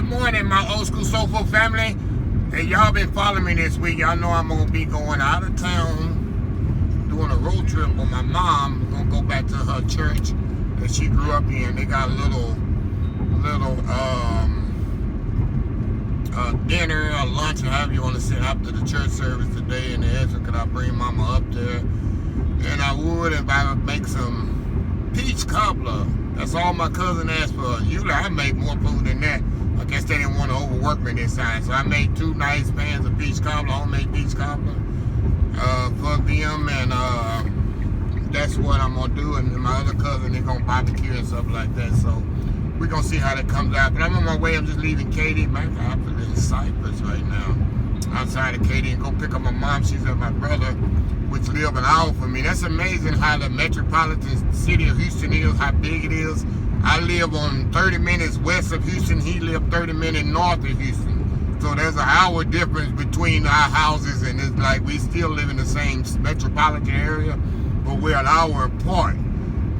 morning, my old school soulful family. Hey, y'all been following me this week. Y'all know I'm gonna be going out of town, doing a road trip with my mom. We're gonna go back to her church that she grew up in. They got a little dinner or lunch or however you want to say after the church service today. And they asked me, could I bring mama up there? And I would if I would make some peach cobbler. That's all my cousin asked for. Usually I make more food than that. I guess they didn't want to overwork me this time. So I made 2 nice pans of peach cobbler, homemade peach cobbler for them. And that's what I'm going to do. And my other cousin, they're going to barbecue and stuff like that. So we're going to see how that comes out. But I'm on my way. I'm just leaving Katy. I'm in Cypress right now, outside of Katy, and go pick up my mom. She's at my brother, which live an hour from me. That's amazing how the metropolitan city of Houston is, how big it is. I live on 30 minutes west of Houston. He lived 30 minutes north of Houston. So there's an hour difference between our houses, and it's like we still live in the same metropolitan area, but we're an hour apart.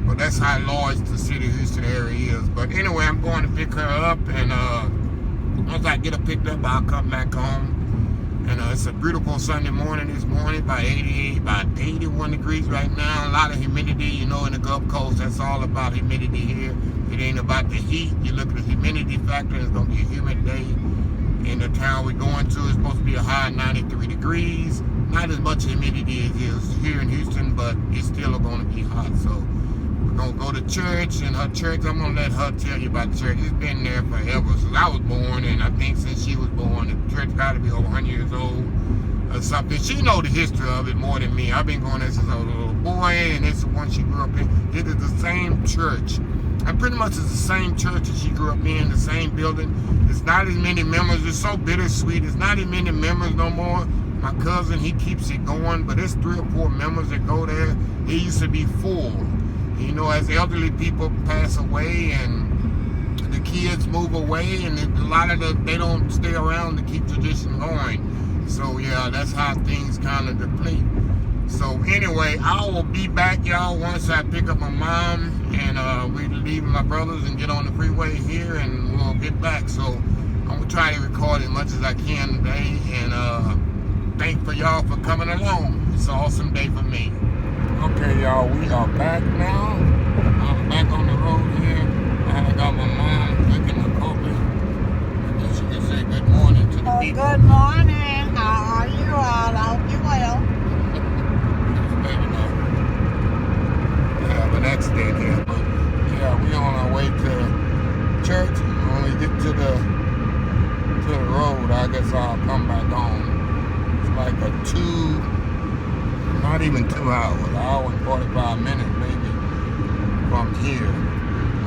But that's how large the city of Houston area is. But anyway, I'm going to pick her up, and once I get her picked up, I'll come back home. And it's a beautiful Sunday morning this morning, about 81 degrees right now. A lot of humidity, you know, in the Gulf Coast, that's all about humidity here. It ain't about the heat. You look at the humidity factor, it's going to be a humid day. In the town we're going to, it's supposed to be a high 93 degrees. Not as much humidity as it is here in Houston, but it's still going to be hot. So we're going to go to church, and her church, I'm going to let her tell you about the church. It's been there forever since I was born, and I think since she was born, the church got to be over 100 years old or something. She know the history of it more than me. I've been going there since I was a little boy, and it's the one she grew up in. It is the same church. And pretty much it's the same church that she grew up in, the same building. It's not as many members. It's so bittersweet. It's not as many members no more. My cousin, he keeps it going, but there's 3 or 4 members that go there. It used to be 4. You know, as elderly people pass away and the kids move away, and a lot of they don't stay around to keep tradition going. So yeah, that's how things kind of deplete. So anyway, I will be back, y'all, once I pick up my mom, and we leave my brothers and get on the freeway here, and we'll get back. So I'm gonna try to record as much as I can today, and thank for y'all for coming along. It's an awesome day for me. Okay, y'all, we are back now. I'm back on the road here. I got my mom drinking the coffee. I guess you can say good morning to the people. Good morning. How are you all? I hope you're well. Maybe not. We have an accident here, but yeah, we on our way to church. When we get to the road, I guess I'll come back home. It's like a not even 2 hours, an hour and 45 minutes maybe from here.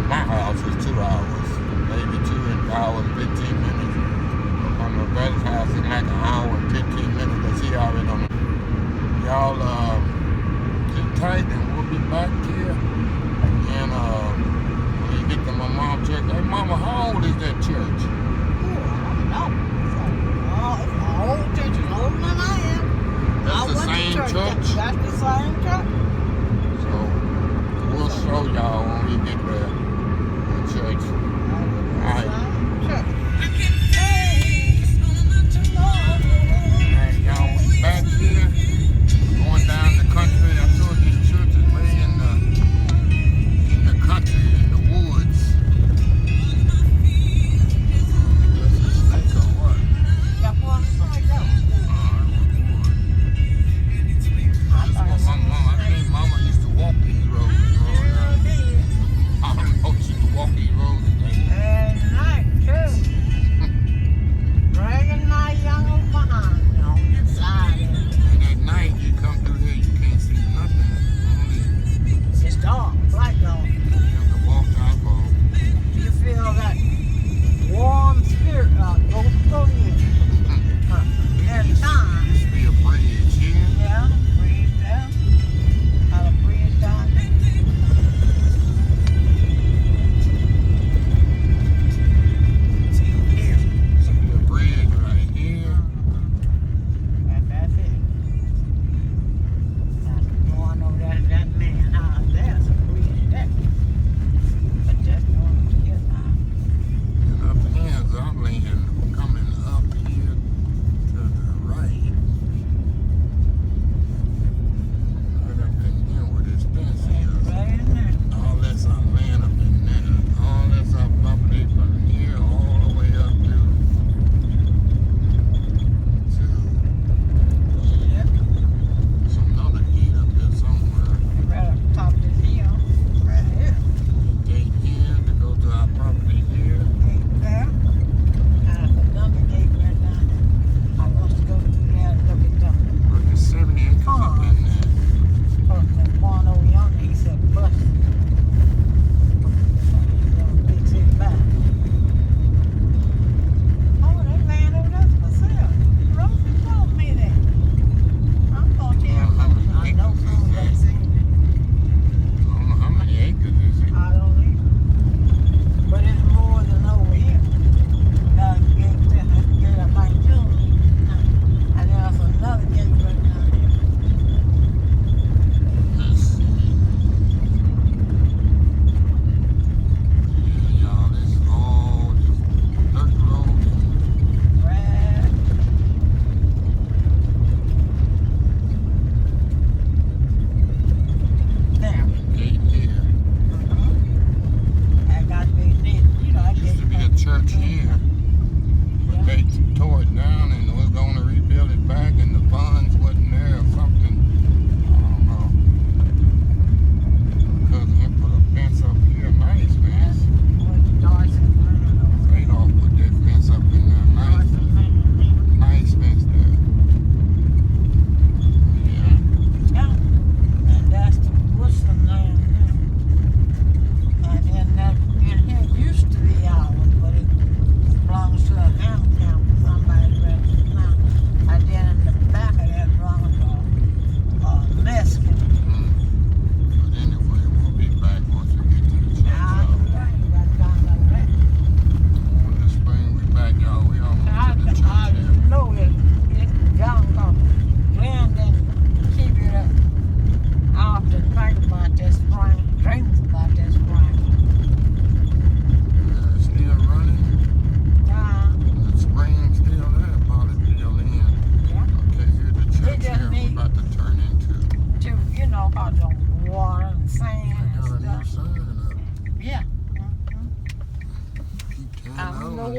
My house is 2 hours, maybe 2 hours, 15 minutes. But from my brother's house, it's like an hour and 15 minutes, because he already on the... Y'all sit tight, and we'll be back here. And when you get to my mom's church, hey mama, how old is that church? Ooh, I don't know. It's an old church. It's older than I am. That's the same church? That's the same church. So we'll show y'all when we get there to church. Alright. Alright, y'all, we back here. Going down the country. I told you this church is way in the country, in the woods.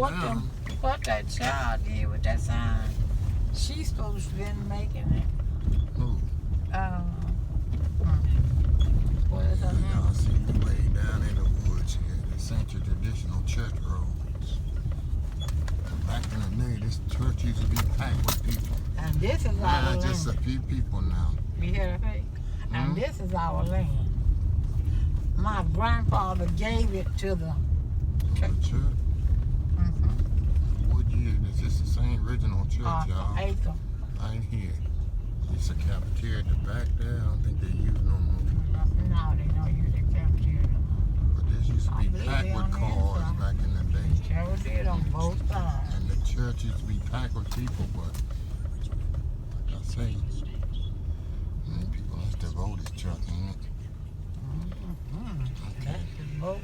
what that child did with that sign. She's supposed to been making it. Who? What is her name? Y'all see you way down in the woods here. The Central Traditional Church Roads. Back in the day, this church used to be packed with people. And this is our land. Just a few people now. You hear that? And this is our land. My grandfather gave it to the church. What year? Is this the same original church, y'all? Acre. Right here. It's a cafeteria at the back there. I don't think they use no more. No, they don't use the cafeteria. But this used to be packed with cars back in the day. Sure did on both sides. And the church used to be packed with people, but like I say, many people used to vote this church, ain't it? Okay. That's the vote.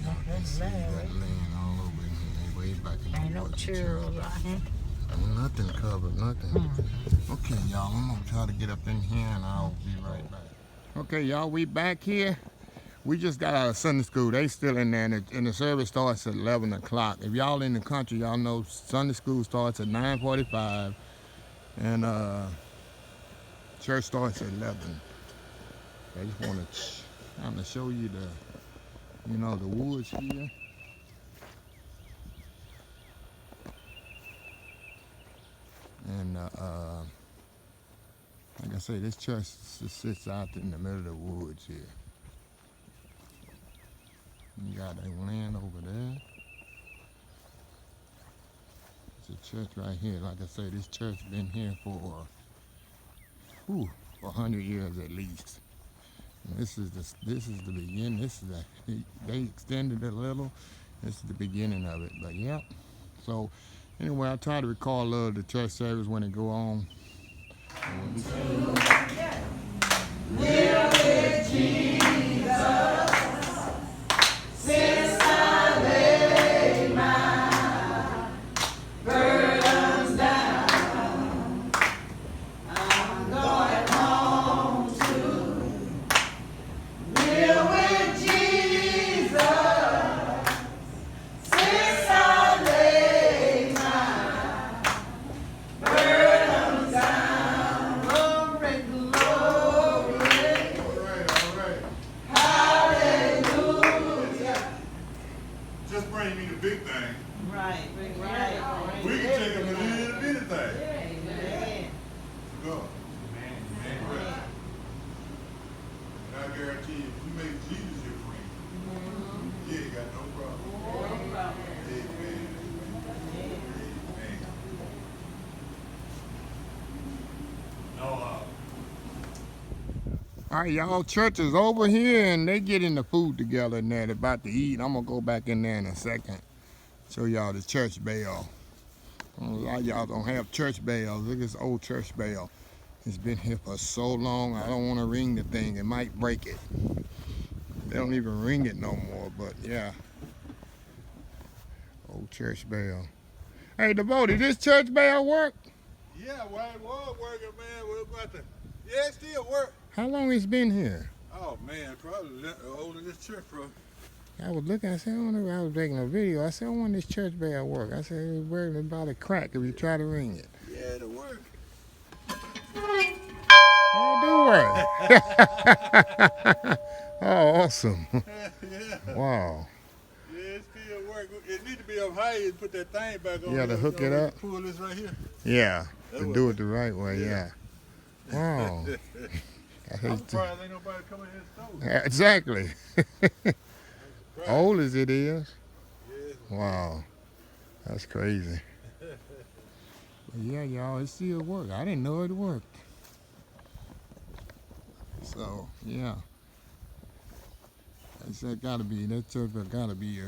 Y'all can see that land all over in here. Way back in the Ain't no churros out here. Nothing covered, nothing. Okay, y'all, I'm gonna try to get up in here and I'll be right back. Okay, y'all, we back here. We just got out of Sunday school. They still in there, and the service starts at 11 o'clock. If y'all in the country, y'all know Sunday school starts at 9:45, and church starts at 11. I just want to kind of show you the, the woods here. And like I say, this church sits out in the middle of the woods here. You got that land over there. It's a church right here. Like I say, this church been here for 100 years at least. And this is the beginning. They extended it a little. This is the beginning of it. But yeah. So anyway, I try to record a little of the church service when it go on. Live with Jesus. Since I laid my burdens down, I'm going home to live with Jesus. Since I laid my burdens down, glory, glory, All right. hallelujah. Just bring me the big thing. Right. We can take them a little bitty thing. Amen. Go. And I guarantee you, if you make Jesus your friend, you ain't got no problem. Amen. Amen. No, All right, y'all, church is over here and they getting the food together in there. They're about to eat. I'm gonna go back in there in a second. Show y'all the church bell. A lot of y'all don't have church bells. Look at this old church bell. It's been here for so long. I don't want to ring the thing. It might break it. They don't even ring it no more, but yeah. Old church bell. Hey, Devotee, this church bell work? yeah, well, it was working, man. We're about to, yeah, it still work. How long it's been here? Oh, man, probably older than this church, bro. I was looking, I said, I was making a video. I said, I wonder this church bell work. I said, it was worried about a crack if you try to ring it. Yeah, it'll work. It do work. Oh, awesome. Yeah. Wow. Yeah, it still work. It need to be up high and put that thing back on. Yeah, to hook it up. Pull this right here. Yeah, That to was do it. it the right way, yeah. Wow. I'm surprised ain't nobody coming here and stole it. Exactly. Old as it is. Yeah. Wow. That's crazy. But yeah, y'all, it still work. I didn't know it worked. So, yeah. I said, that church gotta be,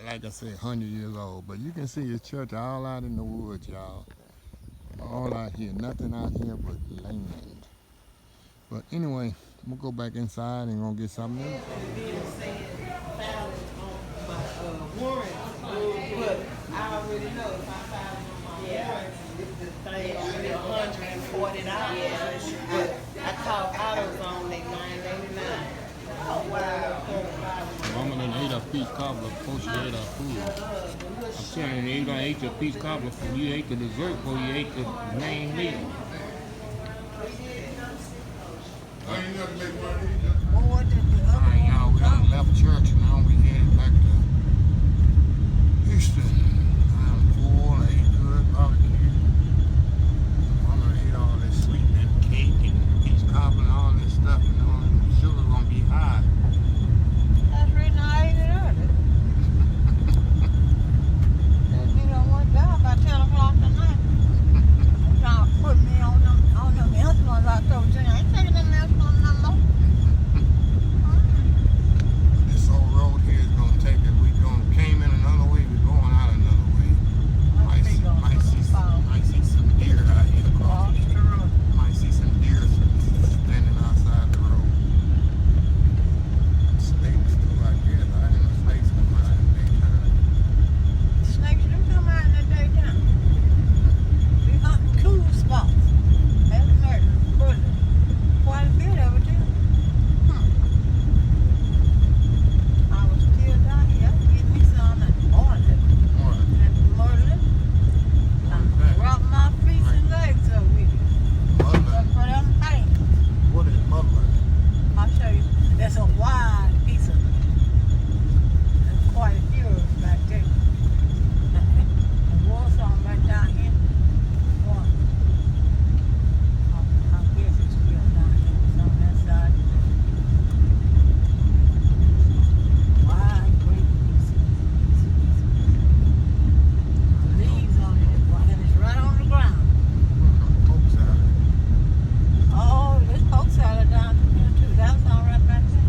like I said, 100 years old. But you can see the church all out in the woods, y'all. All out here, nothing out here but land. But anyway, I'm gonna go back inside and gonna get something to eat. Warrant, but I already know if I file it on my warrant, if the thing gonna be $140. But I called AutoZone, they $9.99. Oh wow. Woman done ate a peach cobbler before she ate her food. I'm telling you, you done ate your peach cobbler before you ate the dessert before you ate the main meal. I ain't got to make money. Boy, the other Alright, y'all, we done left church and now we headed back to Houston. I'm full, I ate good barbecue. Mama ate all this sweetening cake and peach cobbler and all this stuff, and all the sugar gonna be high. That's the reason I ate it early. That nigga went down by 10 o'clock tonight. Trying to put me on them insulins I told you. I ain't taking them insulins no more. This old road here is gonna take us. We came in another way, we're going out another way. Might see some deer out here across the street. Might see some deer standing outside the road. Snakes too, I guess. I ain't no snakes come out in the daytime. Snakes do come out in the daytime. We hunting cool spots. That's murder, bullet. Quite a bit of it too. I was still down here. I was getting me some and boiling it. What? And muddling. What is that? Rub my feet and legs up with it. Muddling. For them hands. What is muddling? I'll show you. There's a wide piece of it. There's quite a few of them back there. And Warsaw right down here. One. I guess it's still down here. It's on that side. Wide, great piece of leaves on it. And it's right on the ground. Poke salad. Oh, there's poke salad down here too. That's all right back there.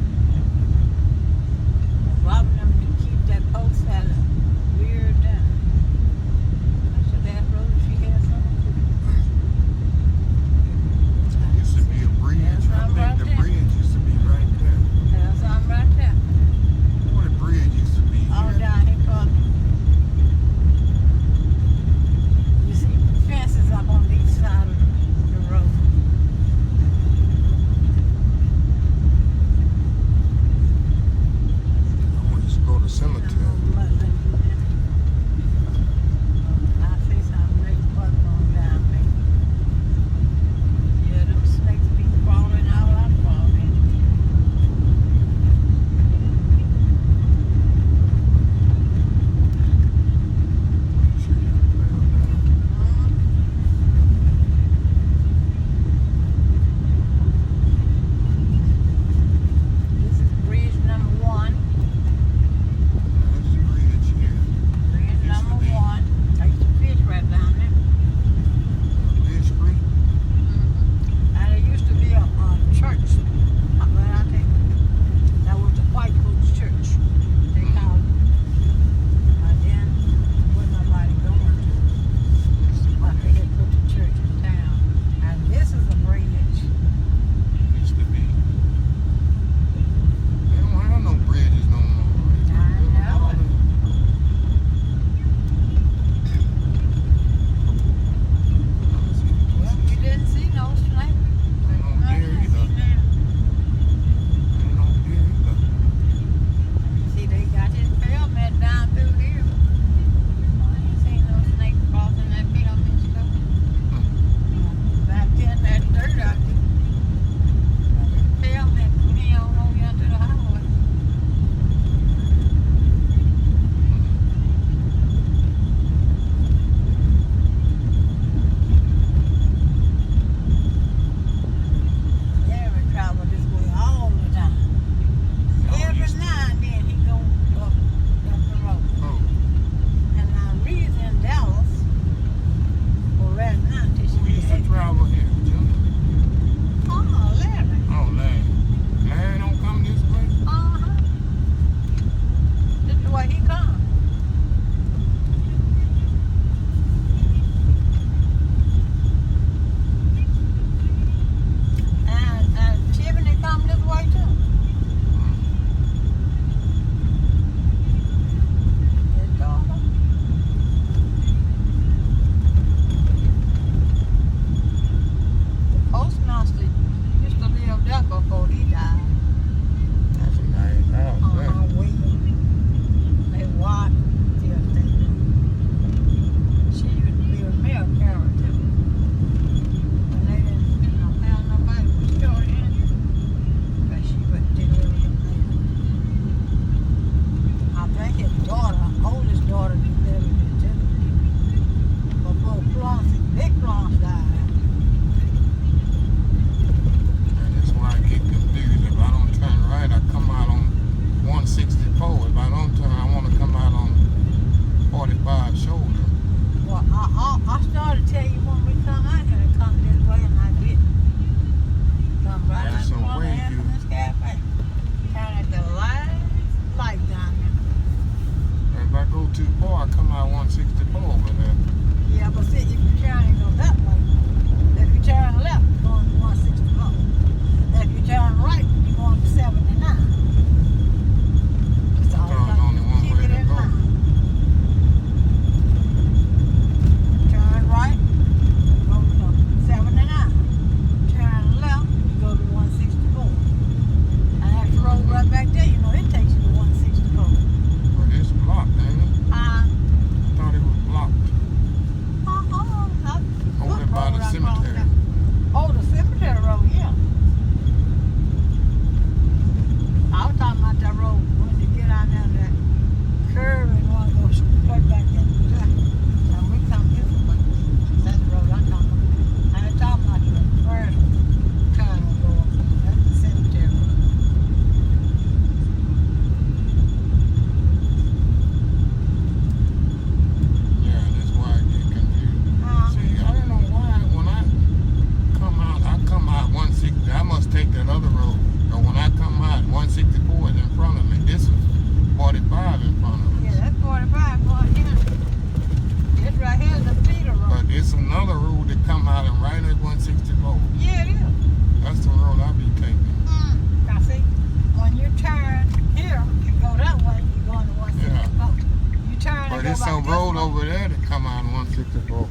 there's some this road one. over there that come out on 164.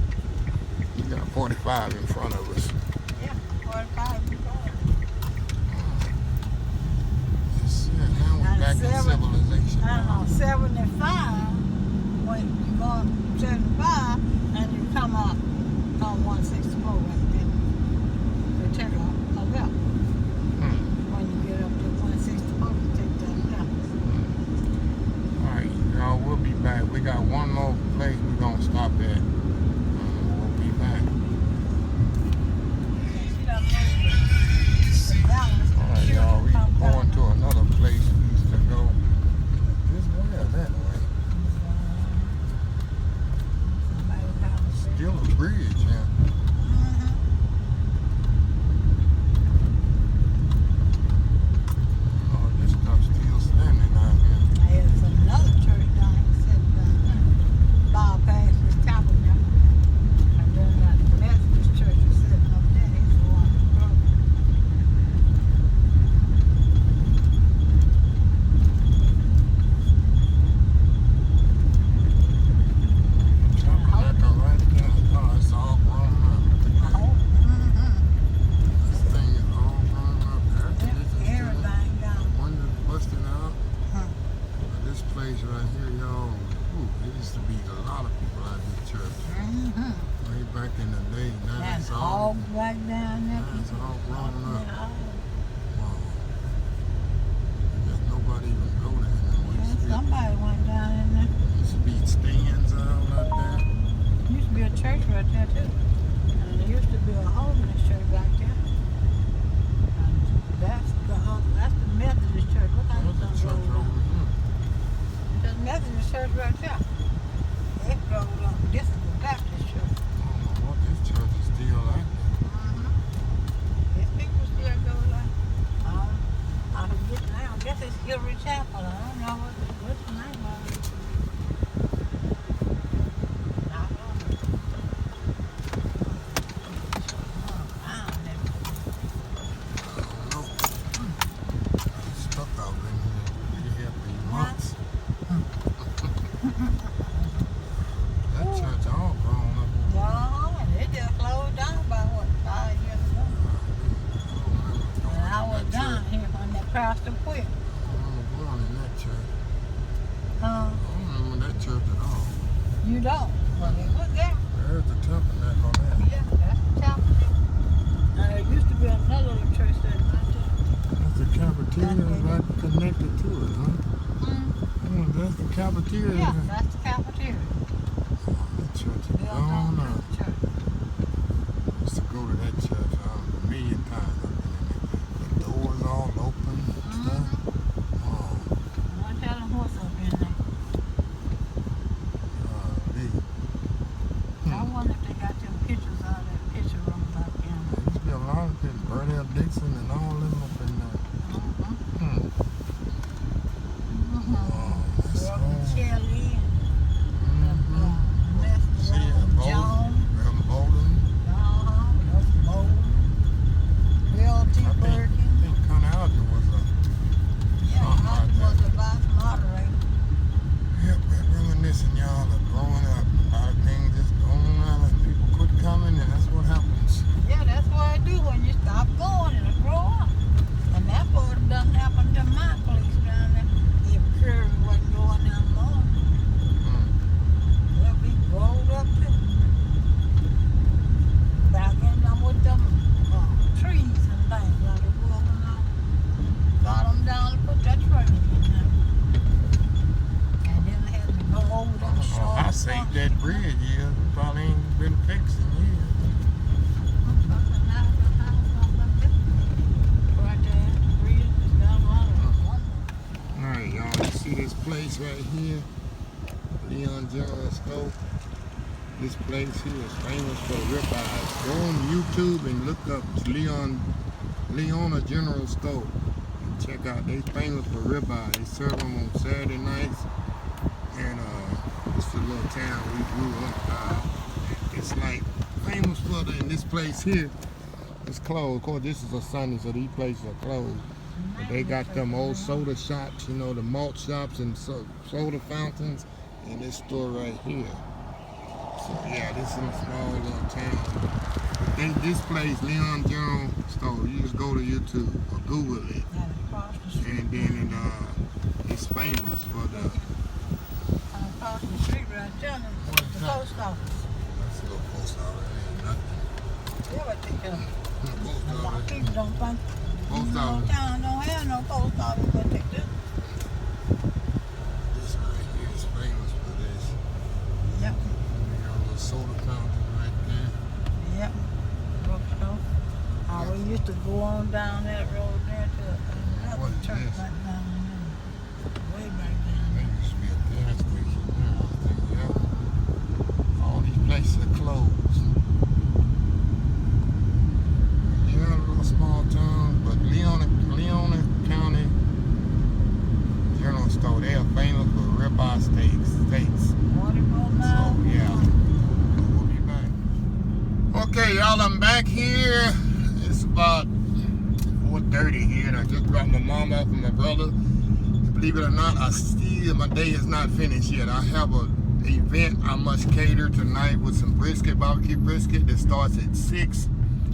You got 45 in front of us. Yeah, 45 before. Yes, yeah, now we're And back in 7 civilization. I don't know, 75, when you go up 75, and you come up on 164 right there. You take a left. Hmm. When you get up to 164, you take that left. Alright, y'all, we'll be back. We got one more place we're gonna stop at. We'll be back. See that movie? Dallas, Alright, children y'all, we come down. going to another place we used to go. This way or that way? Somebody's house. Still a bridge, yeah. Mhm. Oh, this stuff's still standing out here. There's another church down here sitting down there. Bypass this tabernacle. And then that Methodist church is sitting up there. He's the one who broke it. Tabernacle right there. Oh, it's all grown up. Oh, mhm. This thing is all grown up. Air conditioning still in. Everything down. Windows busting out. Huh. This place right here, y'all. Ooh, there used to be a lot of people at this church. Mhm. Way back in the day. Now That's it's all. all right down there. Now it's all grown up. Yeah. Wow. There's nobody even go there anymore. Yeah, somebody went down in there. Used to be stands out like that. Used to be a church right there too. And there used to be a holiness church right there. And that's the Methodist church. Look how There's a it's church rolled up. over here. There's a Methodist church right there. It rolled up. This is the Baptist church. I don't know what this church is still active. These people still go like, I forget now. I guess it's Hillary Chapel. I don't know what's the name of it. I don't know. I don't know. I don't know. I'm stuck out in here. Been here for months. That church all grown up. No, and it just closed down about what, 5 years ago. And I was down here when that pastor quit. I remember going in that church. I Huh? don't remember that church at all. You don't? Well, it was there. There's the tabernacle on that. Yeah, that's the chapel. And there used to be another little church there right there. That's the cafeteria right connected to it, huh? Oh, that's the cafeteria. Yeah, that's the cafeteria. That church is Built on gone up. the church. I used to go to that church a million times. The doors all open and stuff. Oh, I'm telling what's up in there. golly. I wonder if they got them pictures out of that picture room back There there. used to be a lot of people, Bernell Dixon and all them up in there. Hmm. Oh, that's Well, all. Kelly and Mm-hmm. Lester See, Jones. Bowden. That's Bold. Bill T. I Birkin. think Connie Alger was a. Yeah, something I like was that. the vice moderator. Yep, we're reminiscing, y'all, of growing up. A lot of things just going on and people quit coming, and that's what happens. Yeah, that's what I do when you stop going and grow up. And that part doesn't happen to my place down there. If Curry wasn't going down more, Mm. they'll be rolled up too. Back in them with them trees and things like it was when I got them down to put that trailer in there. And then I had to go over them short. I saved that bridge, yeah. It probably ain't been fixed in years. Alright, y'all, you see this place right here? Leon General Store. This place here is famous for ribeyes. Go on YouTube and look up Leona General Store. And check out, they famous for ribeyes. They serve them on Saturday nights. And it's a little town we grew up. It's like famous for and this place here is closed. Of course, this is a Sunday, so these places are closed. But they got them old soda shops, you know, the malt shops and soda fountains. in this store right here. So yeah, this is a small little town. This place, Leon General Store, you just go to YouTube or Google it. And then it's famous for the... Across the street right there, the post office. That's a little post office. Ain't nothing. Yeah, what they do. Post A lot of office. people don't think Post no office. town don't have no post office, but they do. This right here is famous for this. Yep, We got a little soda fountain right there. yep. Bookstore. We used to go on down that road there to What another is church this? right down there. Way back There down used to be a gas station there. I think, yeah. All these places are closed. Yeah, a little small town, but Leona County General Store, they are famous for ribeye steaks. there. 44 miles. So yeah, we'll be back. Okay, y'all, I'm back here. It's about 4:30 here, and I just dropped my mom off and my brother. Believe it or not, my day is not finished yet. I have an event I must cater tonight with some brisket, barbecue brisket that starts at 6.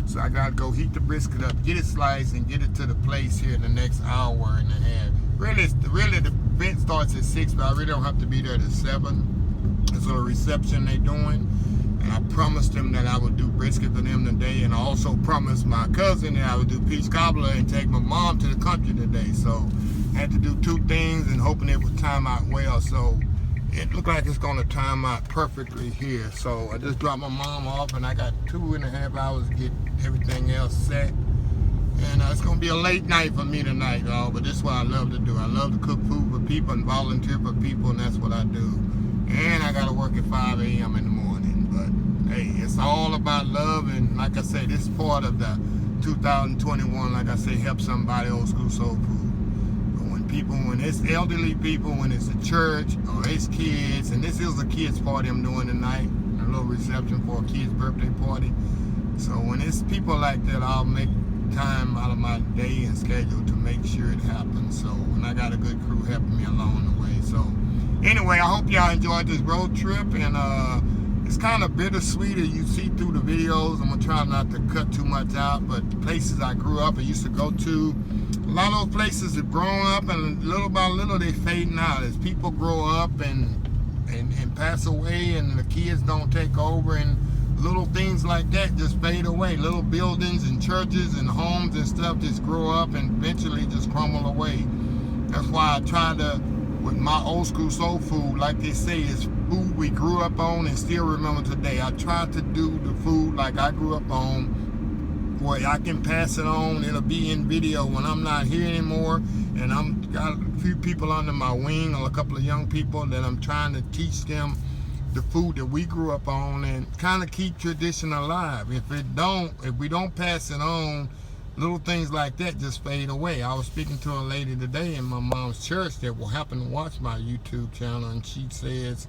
So I gotta go heat the brisket up, get it sliced, and get it to the place here in the next hour and a half. Really, the event starts at 6, but I really don't have to be there till 7. It's a reception they doing. And I promised them that I would do brisket for them today, and I also promised my cousin that I would do peach cobbler and take my mom to the country today. So I had to do 2 things and hoping it would time out well. So it looked like it's gonna time out perfectly here. So I just dropped my mom off, and I got 2.5 hours to get everything else set. And it's gonna be a late night for me tonight, y'all. But this is what I love to do. I love to cook food for people and volunteer for people, and that's what I do. And I gotta work at 5 a.m. in the morning. But hey, it's all about love, and like I say, this is part of the 2021. Like I say, help somebody, old school soul food. When it's elderly people, when it's a church or it's kids, and this is a kids party I'm doing tonight, a little reception for a kid's birthday party. So when it's people like that, I'll make time out of my day and schedule to make sure it happens. So, and I got a good crew helping me along the way. So anyway, I hope y'all enjoyed this road trip, and it's kind of bittersweet as you see through the videos. I'm gonna try not to cut too much out, but the places I grew up and used to go to, a lot of those places have grown up, and little by little they fading out as people grow up and pass away, and the kids don't take over, and little things like that just fade away. Little buildings and churches and homes and stuff just grow up and eventually just crumble away. That's why I try to, with my old school soul food, like they say, it's food we grew up on and still remember today. I try to do the food like I grew up on, where I can pass it on. It'll be in video when I'm not here anymore, and I'm got a few people under my wing, or a couple of young people that I'm trying to teach them the food that we grew up on and kind of keep tradition alive. If we don't pass it on, little things like that just fade away. I was speaking to a lady today in my mom's church that will happen to watch my YouTube channel, and she says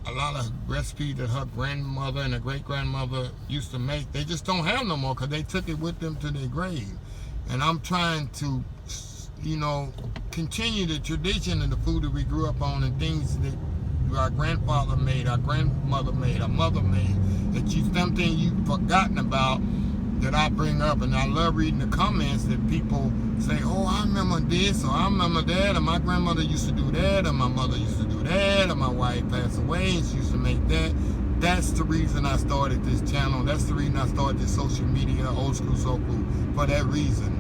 a lot of recipes that her grandmother and her great-grandmother used to make, they just don't have no more because they took it with them to their grave. And I'm trying to, continue the tradition of the food that we grew up on and things that our grandfather made, our grandmother made, our mother made, that something you've forgotten about that I bring up. And I love reading the comments that people say, oh, I remember this, or I remember that, or my grandmother used to do that, or my mother used to do that, or my wife passed away and she used to make that. That's the reason I started this channel. That's the reason I started this social media, old school soul food, for that reason.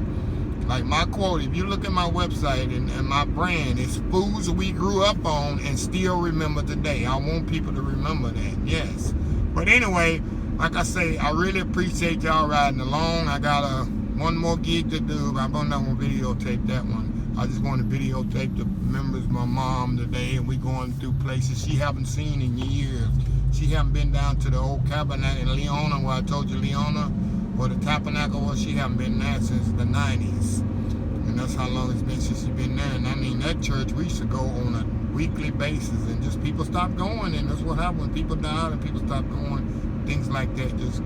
Like my quote, if you look at my website and my brand, it's foods we grew up on and still remember today. I want people to remember that, yes. But anyway, like I say, I really appreciate y'all riding along. I got one more gig to do, but I'm not gonna videotape that one. I just want to videotape the members of my mom today, and we going through places she haven't seen in years. She haven't been down to the old tabernacle in Leona, where I told you Leona, where the tabernacle was. She haven't been there since the 90s. And that's how long it's been since she's been there. And I mean, that church, we used to go on a weekly basis, and just people stopped going, and that's what happened when people died and people stopped going. Things like that just,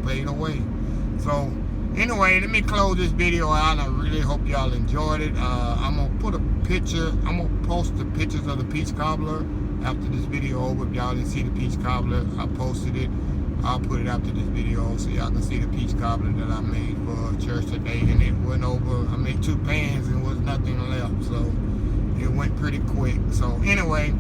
fade away. So, anyway, let me close this video out. I really hope y'all enjoyed it. I'm going to put a picture, I'm going to post the pictures of the peach cobbler after this video over. If y'all didn't see the peach cobbler, I posted it. I'll put it after this video so y'all can see the peach cobbler that I made for church today. And it went over, I made 2 pans and was nothing left. So it went pretty quick. So anyway,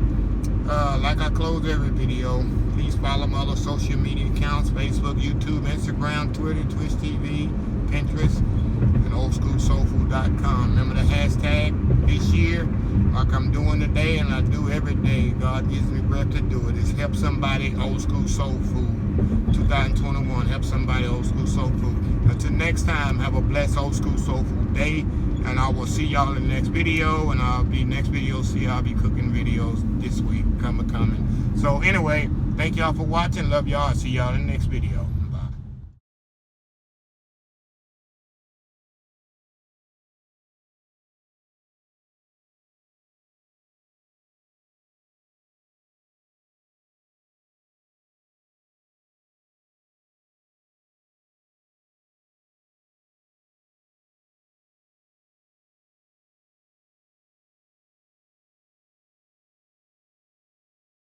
like I close every video, please follow my other social media accounts: Facebook, YouTube, Instagram, Twitter, Twitch TV, Pinterest, and oldschoolsoulfood.com. Remember the hashtag this year, like I'm doing today and I do every day. God gives me breath to do it. It's help somebody, old school soul food. 2021, help somebody, old school soul food. Until next time, have a blessed old school soul food day, and I will see y'all in the next video. And next video, see I'll be cooking videos this week coming. So anyway, thank y'all for watching. Love y'all. See y'all in the next video.